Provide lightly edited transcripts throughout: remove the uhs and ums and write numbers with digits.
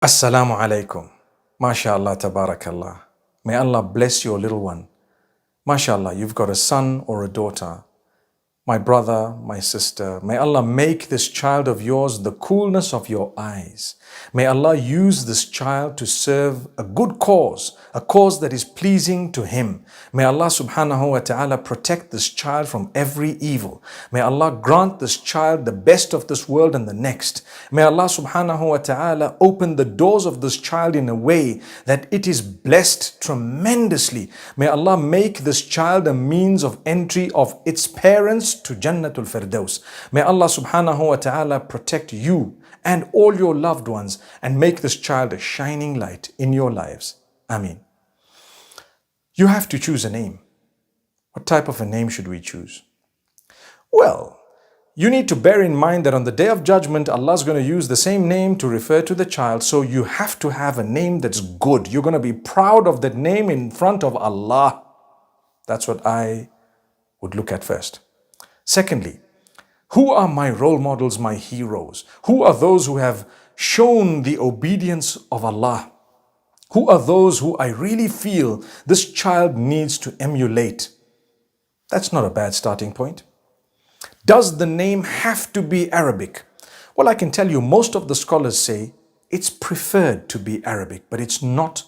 Assalamu alaikum. MashaAllah, tabarakallah. May Allah bless your little one. MashaAllah, you've got a son or a daughter. My brother, my sister, may Allah make this child of yours the coolness of your eyes. May Allah use this child to serve a good cause, a cause that is pleasing to Him. May Allah subhanahu wa ta'ala protect this child from every evil. May Allah grant this child the best of this world and the next. May Allah subhanahu wa ta'ala open the doors of this child in a way that it is blessed tremendously. May Allah make this child a means of entry of its parents to Jannatul Firdaus. May Allah subhanahu wa ta'ala protect you and all your loved ones and make this child a shining light in your lives. Ameen. You have to choose a name. What type of a name should we choose? Well, you need to bear in mind that on the Day of Judgment, Allah is going to use the same name to refer to the child. So you have to have a name that's good. You're going to be proud of that name in front of Allah. That's what I would look at first. Secondly, who are my role models, my heroes? Who are those who have shown the obedience of Allah? Who are those who I really feel this child needs to emulate? That's not a bad starting point. Does the name have to be Arabic? Well, I can tell you most of the scholars say it's preferred to be Arabic, but it's not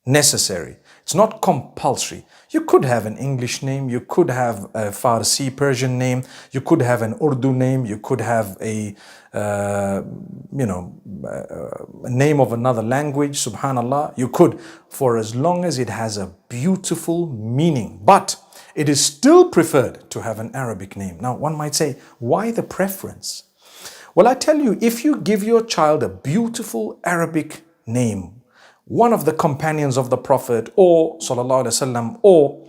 necessary. It's not compulsory. You could have an English name, you could have a Farsi Persian name, you could have an Urdu name, you could have a name of another language, subhanallah. You could, for as long as it has a beautiful meaning. But it is still preferred to have an Arabic name. Now, one might say, why the preference? Well, I tell you, if you give your child a beautiful Arabic name, one of the companions of the Prophet, or sallallahu alaihi wasallam, or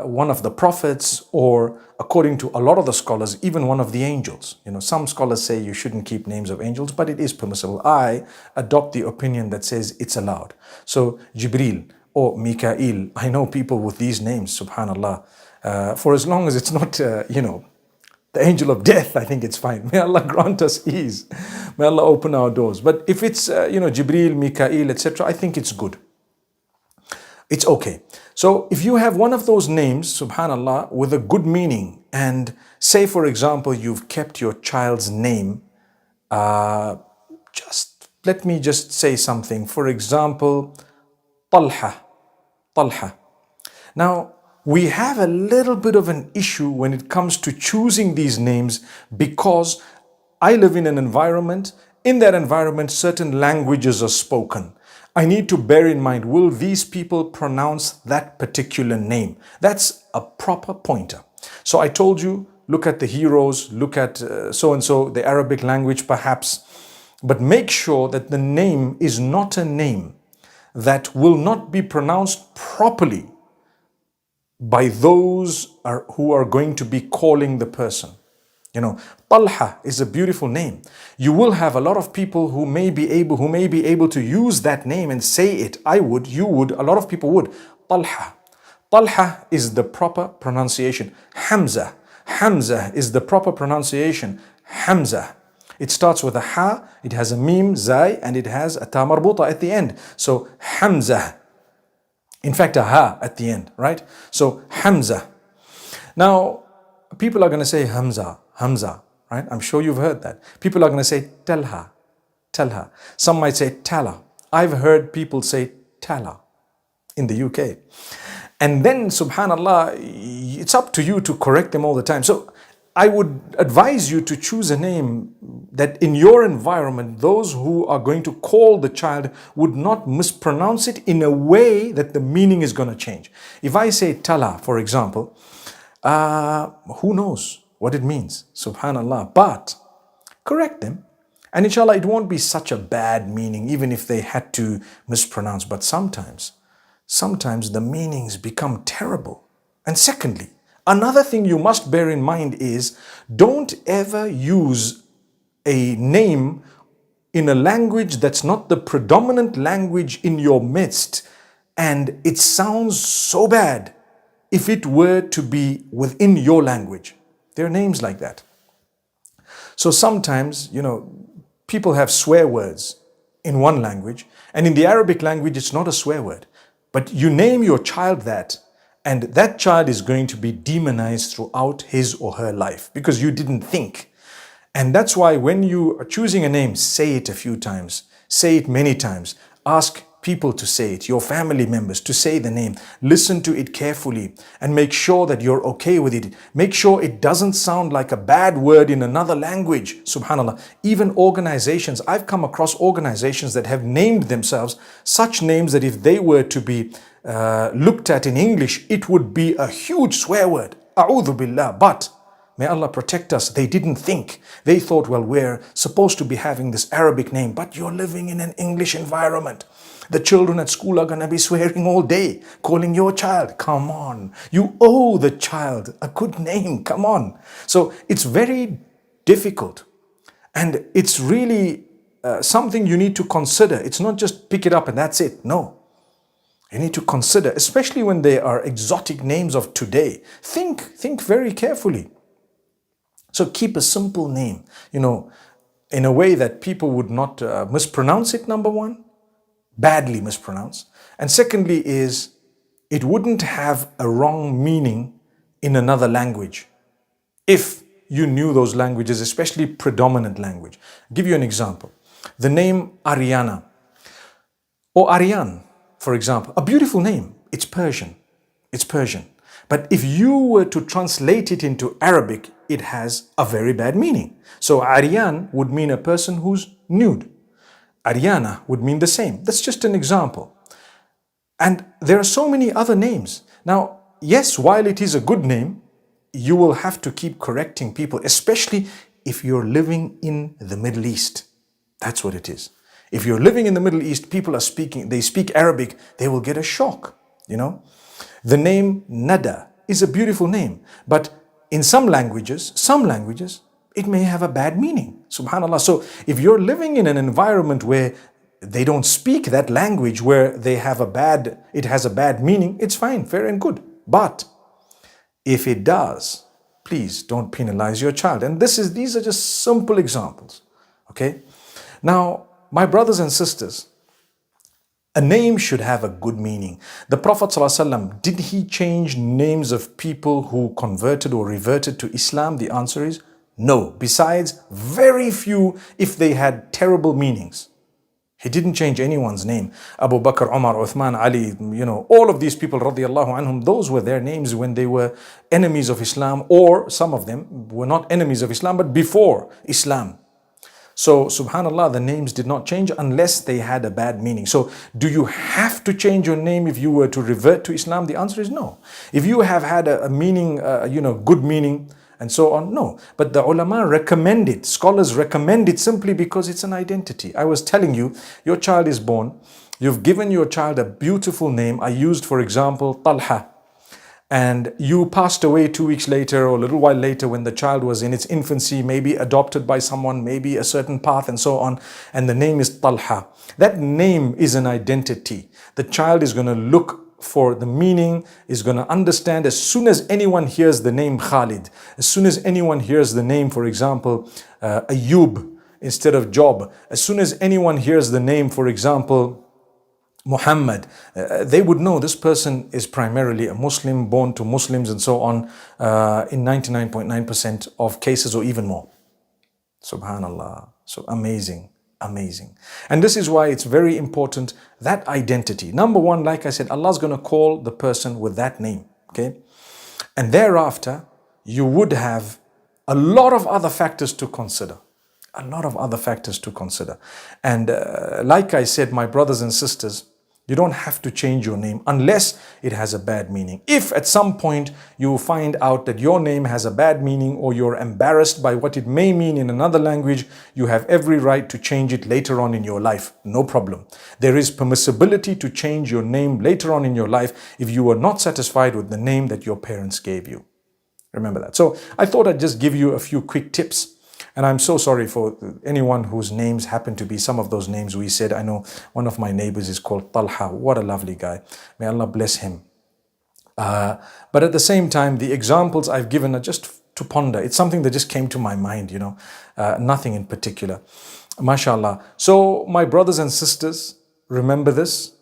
one of the prophets, or according to a lot of the scholars, even one of the angels. Some scholars say you shouldn't keep names of angels, but it is permissible. I adopt the opinion that says it's allowed. So Jibril or Mikael, I know people with these names, subhanallah. For as long as it's not, the angel of death, I think it's fine. May Allah grant us ease. May Allah open our doors. But if it's, Jibril, Mikael, etc., I think it's good. It's okay. So if you have one of those names, subhanallah, with a good meaning, and say, for example, you've kept your child's name, let me just say something. For example, Talha. Now, we have a little bit of an issue when it comes to choosing these names because I live in an environment. In that environment, certain languages are spoken. I need to bear in mind, will these people pronounce that particular name? That's a proper pointer. So I told you, look at the heroes, look at so-and-so, the Arabic language perhaps, but make sure that the name is not a name that will not be pronounced properly by those who are going to be calling the person. Talha is a beautiful name. You will have a lot of people who may be able to use that name and say it. I would, you would, a lot of people would. Talha. Talha is the proper pronunciation. Hamza is the proper pronunciation. Hamza. It starts with a ha, it has a mim, zai, and it has a ta marbuta at the end. So Hamza. In fact, a ha at the end, right? So Hamza. Now, people are going to say Hamza, right? I'm sure you've heard that. People are going to say Talha. Some might say Tala. I've heard people say Tala in the UK. And then, subhanallah, it's up to you to correct them all the time. So I would advise you to choose a name that in your environment, those who are going to call the child would not mispronounce it in a way that the meaning is going to change. If I say Tala, for example, who knows what it means, subhanallah, but correct them. And inshallah, it won't be such a bad meaning, even if they had to mispronounce. But sometimes the meanings become terrible. And secondly, another thing you must bear in mind is don't ever use a name in a language that's not the predominant language in your midst, and it sounds so bad if it were to be within your language. There are names like that. So sometimes, people have swear words in one language, and in the Arabic language, it's not a swear word. But you name your child that, and that child is going to be demonized throughout his or her life because you didn't think. And that's why when you are choosing a name, say it a few times, say it many times, ask people to say it, your family members to say the name, listen to it carefully and make sure that you're okay with it. Make sure it doesn't sound like a bad word in another language. Subhanallah. Even organizations, I've come across organizations that have named themselves such names that if they were to be looked at in English, it would be a huge swear word. A'udhu billah. But may Allah protect us. They didn't think. They thought, well, we're supposed to be having this Arabic name, but you're living in an English environment. The children at school are going to be swearing all day, calling your child. Come on. You owe the child a good name. Come on. So it's very difficult. And it's really something you need to consider. It's not just pick it up and that's it. No. You need to consider, especially when they are exotic names of today. Think very carefully. So keep a simple name, in a way that people would not mispronounce it, number one, badly mispronounce. And secondly is, it wouldn't have a wrong meaning in another language. If you knew those languages, especially predominant language. I'll give you an example. The name Ariana or Aryan, for example, a beautiful name. It's Persian. It's Persian. But if you were to translate it into Arabic, it has a very bad meaning. So Aryan would mean a person who's nude. Ariana would mean the same. That's just an example. And there are so many other names. Now, yes, while it is a good name, you will have to keep correcting people, especially if you're living in the Middle East. That's what it is. If you're living in the Middle East, people are they speak Arabic, they will get a shock, The name Nada is a beautiful name, but in some languages, it may have a bad meaning. Subhanallah. So if you're living in an environment where they don't speak that language, where it has a bad meaning, it's fine, fair and good. But if it does, please don't penalize your child. And these are just simple examples. Okay? Now, my brothers and sisters, a name should have a good meaning. The Prophet ﷺ, did he change names of people who converted or reverted to Islam? The answer is no. Besides, very few if they had terrible meanings. He didn't change anyone's name. Abu Bakr, Umar, Uthman, Ali, all of these people, radiyallahu anhum, those were their names when they were enemies of Islam, or some of them were not enemies of Islam, but before Islam. So, subhanallah, the names did not change unless they had a bad meaning. So, do you have to change your name if you were to revert to Islam? The answer is no. If you have had a meaning, good meaning, and so on, no. But the ulama recommend it. Scholars recommend it simply because it's an identity. I was telling you, your child is born. You've given your child a beautiful name. I used, for example, Talha. And you passed away 2 weeks later or a little while later when the child was in its infancy, maybe adopted by someone, maybe a certain path and so on. And the name is Talha. That name is an identity. The child is going to look for the meaning, is going to understand as soon as anyone hears the name Khalid, as soon as anyone hears the name, for example, Ayub instead of Job, as soon as anyone hears the name, for example, Muhammad, they would know this person is primarily a Muslim, born to Muslims and so on, in 99.9% of cases or even more. Subhanallah. So amazing. And this is why it's very important, that identity. Number one, like I said, Allah's going to call the person with that name. Okay? And thereafter, you would have a lot of other factors to consider. And like I said, my brothers and sisters, you don't have to change your name unless it has a bad meaning. If at some point you find out that your name has a bad meaning or you're embarrassed by what it may mean in another language, you have every right to change it later on in your life. No problem. There is permissibility to change your name later on in your life if you are not satisfied with the name that your parents gave you. Remember that. So I thought I'd just give you a few quick tips. And I'm so sorry for anyone whose names happen to be some of those names we said. I know one of my neighbors is called Talha. What a lovely guy. May Allah bless him. But at the same time, the examples I've given are just to ponder. It's something that just came to my mind, nothing in particular. MashaAllah. So, my brothers and sisters, remember this.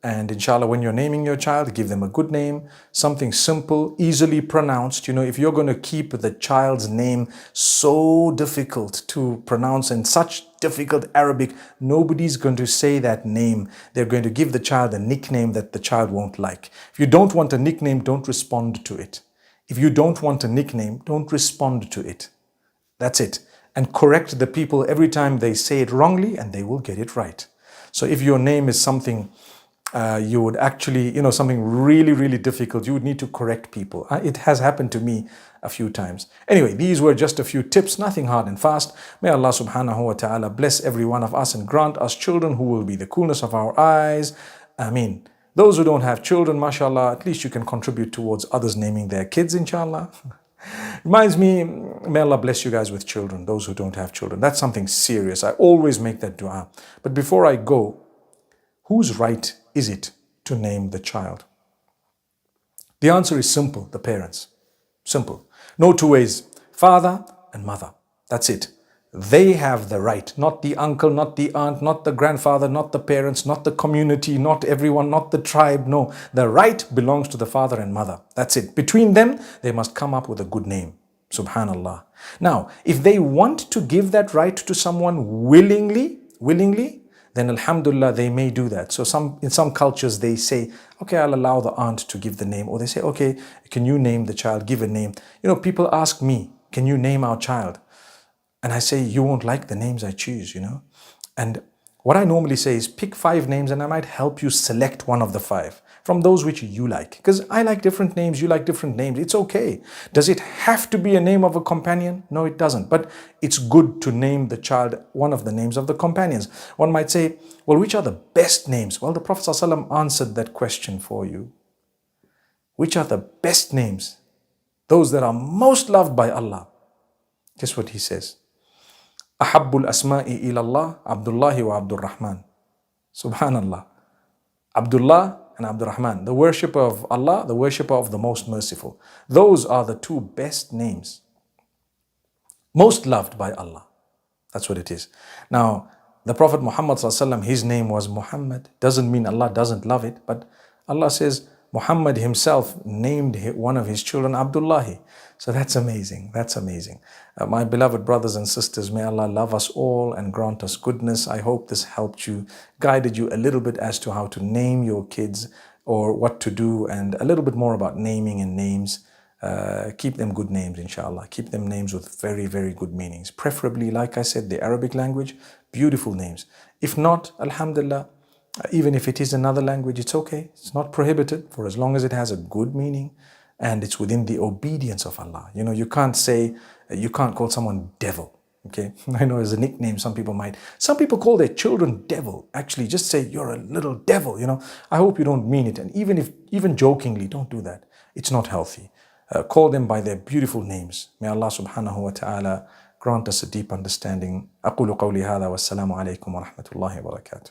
And inshallah, when you're naming your child, give them a good name, something simple, easily pronounced. You know, if you're going to keep the child's name so difficult to pronounce in such difficult Arabic, nobody's going to say that name. They're going to give the child a nickname that the child won't like. If you don't want a nickname, don't respond to it. If you don't want a nickname, don't respond to it. That's it. And correct the people every time they say it wrongly, and they will get it right. So if your name is something you would actually, something really, really difficult, you would need to correct people. It has happened to me a few times. Anyway, these were just a few tips, nothing hard and fast. May Allah subhanahu wa ta'ala bless every one of us and grant us children who will be the coolness of our eyes. Ameen. Those who don't have children, mashallah, at least you can contribute towards others naming their kids, inshallah. Reminds me, may Allah bless you guys with children, those who don't have children. That's something serious. I always make that dua. But before I go, whose right is it to name the child? The answer is simple, the parents. Simple. No two ways. Father and mother. That's it. They have the right, not the uncle, not the aunt, not the grandfather, not the parents, not the community, not everyone, not the tribe. No, the right belongs to the father and mother. That's it. Between them, they must come up with a good name. Subhanallah. Now, if they want to give that right to someone willingly, then alhamdulillah, they may do that. So in some cultures, they say, okay, I'll allow the aunt to give the name. Or they say, okay, can you name the child, give a name. People ask me, can you name our child? And I say, you won't like the names I choose, And what I normally say is pick 5 names and I might help you select one of the 5 from those which you like. Because I like different names, you like different names. It's okay. Does it have to be a name of a companion? No, it doesn't. But it's good to name the child one of the names of the companions. One might say, well, which are the best names? Well, the Prophet ﷺ answered that question for you. Which are the best names? Those that are most loved by Allah. Guess what he says? Ahabbul asma'i ilallah, Abdullahi wa Abdul Rahman. Subhanallah. Abdullah and Abdul Rahman. The worshipper of Allah, the worshipper of the most merciful. Those are the 2 best names. Most loved by Allah. That's what it is. Now, the Prophet Muhammad ﷺ, his name was Muhammad. Doesn't mean Allah doesn't love it, but Allah says Muhammad himself named one of his children Abdullahi. So that's amazing. That's amazing. My beloved brothers and sisters, may Allah love us all and grant us goodness. I hope this helped you, guided you a little bit as to how to name your kids or what to do, and a little bit more about naming and names. Keep them good names, inshallah. Keep them names with very, very good meanings. Preferably, like I said, the Arabic language, beautiful names. If not, alhamdulillah, even if it is another language, it's okay. It's not prohibited for as long as it has a good meaning and it's within the obedience of Allah. You can't call someone devil. Okay, I know as a nickname, some people call their children devil. Actually, just say you're a little devil. I hope you don't mean it. And even jokingly, don't do that. It's not healthy. Call them by their beautiful names. May Allah subhanahu wa ta'ala grant us a deep understanding. أقول قولي هذا والسلام عليكم ورحمة الله وبركاته.